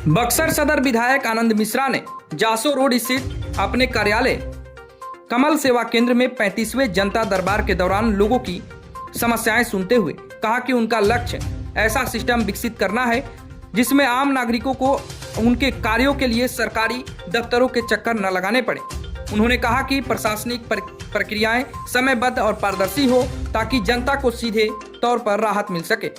बक्सर सदर विधायक आनंद मिश्रा ने जासो रोड स्थित अपने कार्यालय कमल सेवा केंद्र में 35वें जनता दरबार के दौरान लोगों की समस्याएं सुनते हुए कहा कि उनका लक्ष्य ऐसा सिस्टम विकसित करना है जिसमें आम नागरिकों को उनके कार्यों के लिए सरकारी दफ्तरों के चक्कर न लगाने पड़े। उन्होंने कहा कि प्रशासनिक प्रक्रियाएं समयबद्ध और पारदर्शी हो ताकि जनता को सीधे तौर पर राहत मिल सके।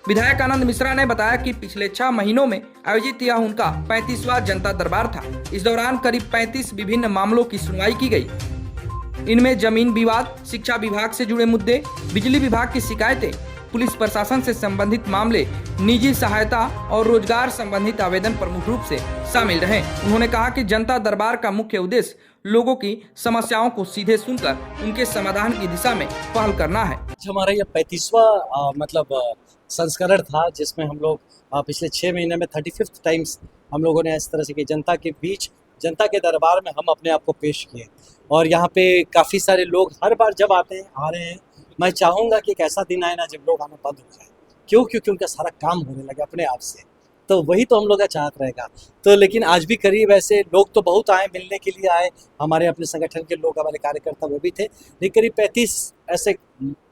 विधायक आनंद मिश्रा ने बताया कि पिछले 6 महीनों में आयोजित यह उनका 35वां जनता दरबार था। इस दौरान करीब 35 विभिन्न मामलों की सुनवाई की गई। इनमें जमीन विवाद, शिक्षा विभाग से जुड़े मुद्दे, बिजली विभाग की शिकायतें, पुलिस प्रशासन से संबंधित मामले, निजी सहायता और रोजगार संबंधित आवेदन प्रमुख रूप से शामिल रहे। उन्होंने कहा कि जनता दरबार का मुख्य उद्देश्य लोगों की समस्याओं को सीधे सुनकर उनके समाधान की दिशा में पहल करना है। हमारा यह 35वां संस्करण था जिसमें हम लोग पिछले 6 महीने में 35th टाइम्स हम लोगों ने इस तरह से कि जनता के बीच, जनता के दरबार में हम अपने आप को पेश किए। और यहाँ पे काफ़ी सारे लोग हर बार जब आते हैं, आ रहे हैं। मैं चाहूँगा कि एक ऐसा दिन आए ना जब लोग आना बंद हो जाए। क्यों? क्योंकि उनका सारा काम होने लगे अपने आप से। तो वही तो हम लोग का चाहत रहेगा। तो लेकिन आज भी करीब ऐसे लोग तो बहुत आए, मिलने के लिए आए, हमारे अपने संगठन के लोग, हमारे कार्यकर्ता वो भी थे। लेकिन करीब 35 ऐसे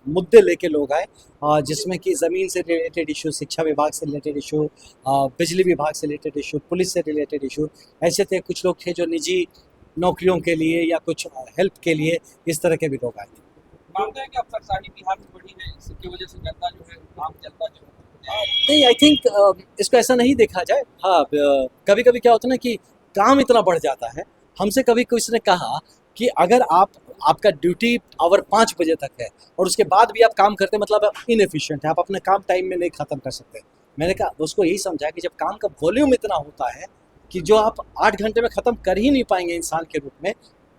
मुद्दे लेके लोग आए जिसमें कि ज़मीन से रिलेटेड इशू, शिक्षा विभाग से रिलेटेड इशू, बिजली विभाग से रिलेटेड इशू, पुलिस से रिलेटेड इशू ऐसे थे। कुछ लोग थे जो निजी नौकरियों के लिए या कुछ हेल्प के लिए, इस तरह के भी लोग आए थे। मानते हैं कि अब सरकारी बिहार में बढ़ी है, इसकी वजह से जनता जो है, आम जनता जो है नहीं, आई थिंक इसको ऐसा नहीं देखा जाए। हाँ, कभी कभी क्या होता है ना कि काम इतना बढ़ जाता है। हमसे कभी किसी ने कहा कि अगर आपका ड्यूटी आवर 5 बजे तक है और उसके बाद भी आप काम करते हैं, मतलब आप इनएफिशिएंट है, आप अपना काम टाइम में नहीं ख़त्म कर सकते। मैंने कहा, उसको यही समझा कि जब काम का वॉल्यूम इतना होता है कि जो आप 8 घंटे में ख़त्म कर ही नहीं पाएंगे इंसान के रूप में,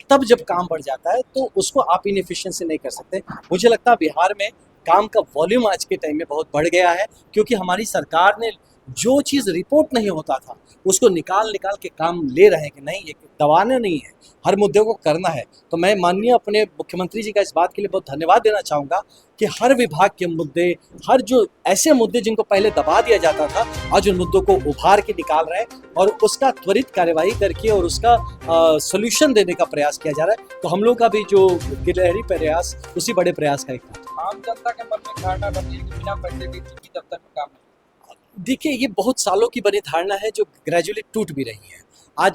तब जब काम बढ़ जाता है तो उसको आप इनएफिशिएंसी नहीं कर सकते। मुझे लगता है बिहार में काम का वॉल्यूम आज के टाइम में बहुत बढ़ गया है, क्योंकि हमारी सरकार ने जो चीज़ रिपोर्ट नहीं होता था उसको निकाल के काम ले रहे हैं कि नहीं, ये दबाना नहीं है, हर मुद्दे को करना है। तो मैं माननीय अपने मुख्यमंत्री जी का इस बात के लिए बहुत धन्यवाद देना चाहूँगा कि हर विभाग के मुद्दे, हर जो ऐसे मुद्दे जिनको पहले दबा दिया जाता था, आज उन मुद्दों को उभार के निकाल रहे हैं और उसका त्वरित कार्यवाही करके और उसका सोल्यूशन देने का प्रयास किया जा रहा है। तो हम लोग का भी जो गिलहरी प्रयास, उसी बड़े प्रयास का एक था। आम जनता के मन में धारणा बनी है कि बिना पैसे के किसी दफ्तर में काम नहीं। देखिए, ये बहुत सालों की बनी धारणा है जो ग्रेजुअली टूट भी रही है।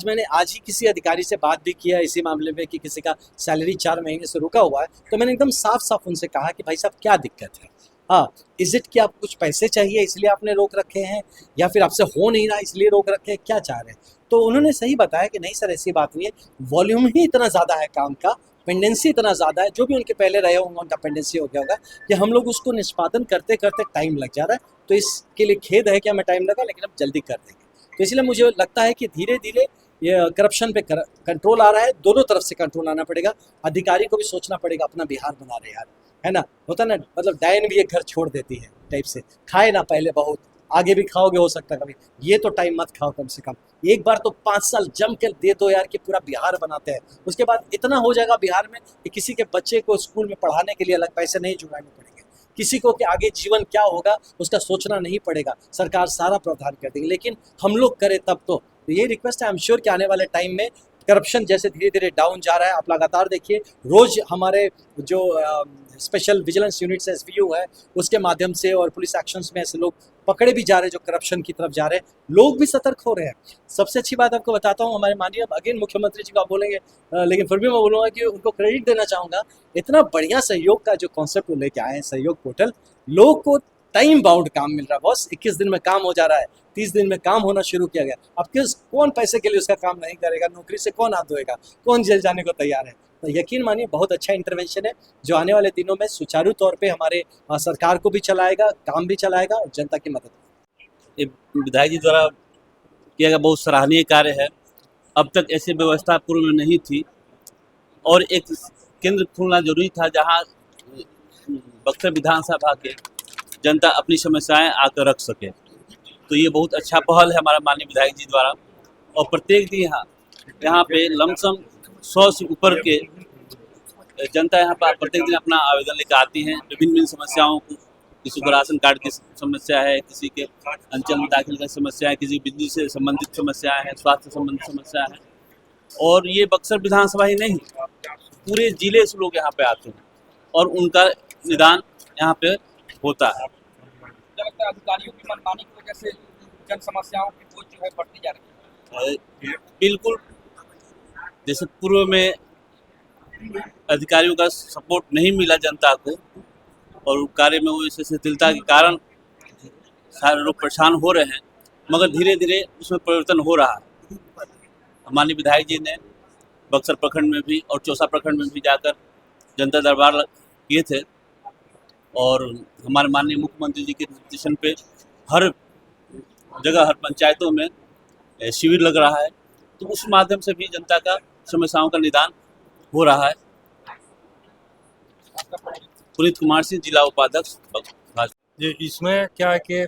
मैंने आज ही किसी अधिकारी से बात भी किया इसी मामले में कि किसी का सैलरी 4 महीने से रुका हुआ है, तो मैंने एकदम साफ उनसे कहा कि भाई साहब, क्या दिक्कत है? हाँ, इज़ इट कि आप कुछ पैसे चाहिए इसलिए आपने रोक रखे हैं, या फिर आपसे हो नहीं रहा इसलिए रोक रखे हैं, क्या चाह रहे हैं? तो उन्होंने सही बताया कि नहीं सर, ऐसी बात नहीं है, वॉल्यूम ही इतना ज़्यादा है काम का, पेंडेंसी इतना ज़्यादा है, जो भी उनके पहले रहे होंगे उनका पेंडेंसी हो गया होगा, कि हम लोग उसको निष्पादन करते टाइम लग जा रहा है। तो इसके लिए खेद है कि हमें टाइम लगा, लेकिन हम जल्दी कर देंगे। तो इसलिए मुझे लगता है कि धीरे धीरे ये करप्शन पे कंट्रोल आ रहा है। दोनों तरफ से कंट्रोल आना पड़ेगा। अधिकारी को भी सोचना पड़ेगा, अपना बिहार बना रहे यार, है ना, होता ना, मतलब डायन भी एक घर छोड़ देती है टाइप से। खाए ना पहले बहुत, आगे भी खाओगे हो सकता है कभी, ये तो टाइम मत खाओ, कम से कम एक बार तो 5 साल जम कर दे दो यार कि पूरा बिहार बनाते हैं। उसके बाद इतना हो जाएगा बिहार में कि किसी के बच्चे को स्कूल में पढ़ाने के लिए अलग पैसे नहीं जुटाने पड़ेंगे, किसी को कि आगे जीवन क्या होगा उसका सोचना नहीं पड़ेगा, सरकार सारा प्रावधान कर देगी। लेकिन हम लोग करें तब तो ये रिक्वेस्ट है। आई एम श्योर कि आने वाले टाइम में करप्शन जैसे धीरे धीरे डाउन जा रहा है, आप लगातार देखिए, रोज़ हमारे जो स्पेशल विजिलेंस यूनिट्स SVU है उसके माध्यम से और पुलिस एक्शंस में ऐसे लोग पकड़े भी जा रहे हैं जो करप्शन की तरफ जा रहे हैं, लोग भी सतर्क हो रहे हैं। सबसे अच्छी बात आपको बताता हूँ, हमारे माननीय अगेन मुख्यमंत्री जी को आप बोलेंगे, लेकिन फिर भी मैं बोलूँगा कि उनको क्रेडिट देना चाहूँगा। इतना बढ़िया सहयोग का जो कॉन्सेप्ट लेके आए हैं, सहयोग पोर्टल, लोग को टाइम बाउंड काम मिल रहा है बॉस। 21 दिन में काम हो जा रहा है, 30 दिन में काम होना शुरू किया गया। अब कौन पैसे के लिए उसका काम नहीं करेगा? नौकरी से कौन हाथ धोएगा? कौन जेल जाने को तैयार है? तो यकीन मानिए बहुत अच्छा इंटरवेंशन है जो आने वाले दिनों में सुचारू तौर पे हमारे सरकार को भी चलाएगा, काम भी चलाएगा और जनता की मदद। ये विधायक जी द्वारा किया गया बहुत सराहनीय कार्य है। अब तक ऐसी व्यवस्था पूर्व में नहीं थी और एक केंद्र खोलना जरूरी था जहां बक्सर विधानसभा के जनता अपनी समस्याएं आकर रख सके। तो ये बहुत अच्छा पहल है हमारा माननीय विधायक जी द्वारा। और प्रत्येक दिन यहाँ पे लमसम 100 से ऊपर के जनता यहाँ पर प्रत्येक दिन अपना आवेदन लेकर आती हैं विभिन्न समस्याओं को किसी को राशन कार्ड की समस्या है, किसी के अंचल में दाखिल की समस्या है, किसी बिजली से संबंधित समस्याएं हैं, स्वास्थ्य संबंधित समस्या है। और ये बक्सर विधानसभा ही नहीं, पूरे जिले से लोग यहाँ पे आते हैं और उनका निदान यहाँ पे होता है। मुझे लगता है अधिकारियों की मनमानी की वजह से जन समस्याओं की बोझ जो है बढ़ती जा रही है। बिल्कुल, जैसे पूर्व में अधिकारियों का सपोर्ट नहीं मिला जनता को और कार्य में वो ऐसे शिथिलता के कारण सारे लोग परेशान हो रहे हैं, मगर धीरे धीरे उसमें परिवर्तन हो रहा है। हमारे विधायक जी ने बक्सर प्रखंड में भी और चौसा प्रखंड में भी जाकर जनता दरबार किए थे और हमारे माननीय मुख्यमंत्री जी के निर्देशन पे हर जगह, हर पंचायतों में शिविर लग रहा है, तो उस माध्यम से भी जनता का समस्याओं का निदान हो रहा है। पुनीत कुमार सिंह, जिला उपाध्यक्ष भाजपा। ये इसमें क्या है कि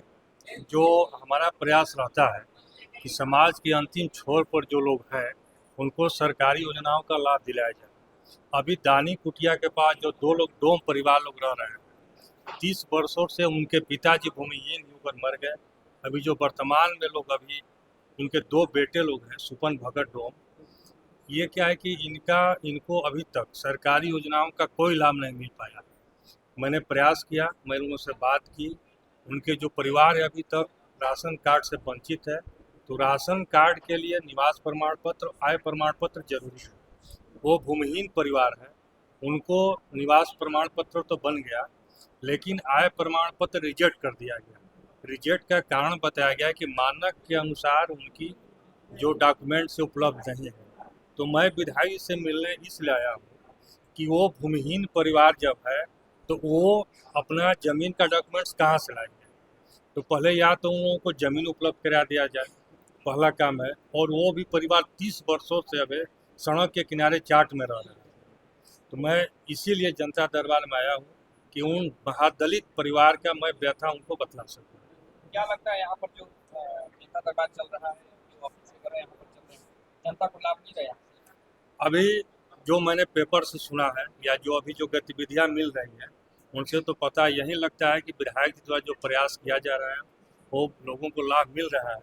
जो हमारा प्रयास रहता है कि समाज के अंतिम छोर पर जो लोग हैं उनको सरकारी योजनाओं का लाभ दिलाया जाए। अभी दानी कुटिया के पास जो दो लोग डोम परिवार लोग रह रहे हैं, 30 वर्षों से उनके पिताजी भूमिहीन होकर मर गए। अभी जो वर्तमान में लोग, अभी उनके 2 बेटे लोग हैं, सुपन भगत डोम, ये क्या है कि इनको अभी तक सरकारी योजनाओं का कोई लाभ नहीं मिल पाया। मैंने प्रयास किया, मैंने उनसे बात की, उनके जो परिवार है अभी तक राशन कार्ड से वंचित है, तो राशन कार्ड के लिए निवास प्रमाण पत्र, आय प्रमाण पत्र जरूरी है। वो भूमिहीन परिवार है, उनको निवास प्रमाण पत्र तो बन गया, लेकिन आय प्रमाण पत्र रिजेक्ट कर दिया गया। रिजेक्ट का कारण बताया गया कि मानक के अनुसार उनकी जो डॉक्यूमेंट्स उपलब्ध नहीं है। तो मैं विधायक से मिलने इसलिए आया हूँ कि वो भूमिहीन परिवार जब है तो वो अपना ज़मीन का डॉक्यूमेंट्स कहाँ से लाएंगे। तो पहले या तो उन लोगों को ज़मीन उपलब्ध करा दिया जाए, पहला काम है। और वो भी परिवार 30 वर्षों से अब सड़क के किनारे चाट में रह रहे हैं। तो मैं इसीलिए जनता दरबार में आया हूँ कि उन महादलित परिवार का मैं व्यथा उनको बतला सकूँ। क्या लगता है यहाँ पर जो जनता दरबार चल रहा है, जो ऑफिस वगैरह यहाँ पर चल रहे हैं, जनता को लाभ नहीं रहा? अभी जो मैंने पेपर से सुना है या जो अभी जो गतिविधियां मिल रही हैं उनसे तो पता यही लगता है कि विधायक जी द्वारा जो प्रयास किया जा रहा है वो लोगों को लाभ मिल रहा है।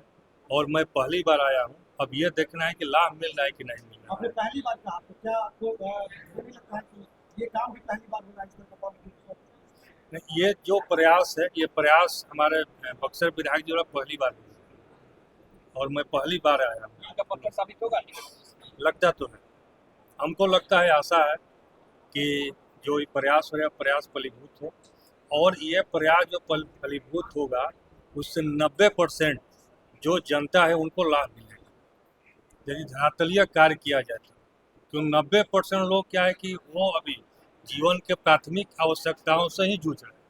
और मैं पहली बार आया हूँ, अब ये देखना है कि लाभ मिल रहा है कि नहीं मिल रहा आपने पहली बार कहा, तो क्या आपको ये नहीं लगता है कि ये काम भी पहली बार हो रहा है इसमें बतौर मुख्य? नहीं, ये जो प्रयास है, ये प्रयास हमारे बक्सर विधायक जी द्वारा पहली बार हुआ है और मैं पहली बार आया हूँ। इनका पत्थर साबित होगा? लगता तो है, हमको लगता है, आशा है कि जो ये प्रयास हो रहा है प्रयास फलीभूत हो, और ये प्रयास जो फलीभूत होगा उससे 90% जो जनता है उनको लाभ मिलेगा। यदि धरातलीय कार्य किया जाता तो 90% लोग क्या है कि वो अभी जीवन के प्राथमिक आवश्यकताओं से ही जूझ रहे हैं,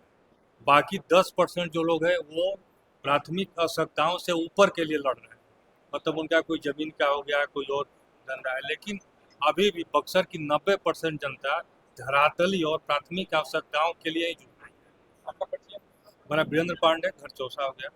बाकी 10% जो लोग हैं वो प्राथमिक आवश्यकताओं से ऊपर के लिए लड़ रहे हैं। मतलब उनका कोई ज़मीन का हो गया, कोई और धंधा है, लेकिन अभी भी बक्सर की 90% जनता धरातली और प्राथमिक आवश्यकताओं के लिए ही जुड़ रही है। आपका परिचय? मेरा वीरेंद्र पांडे, घर चौसा हो गया।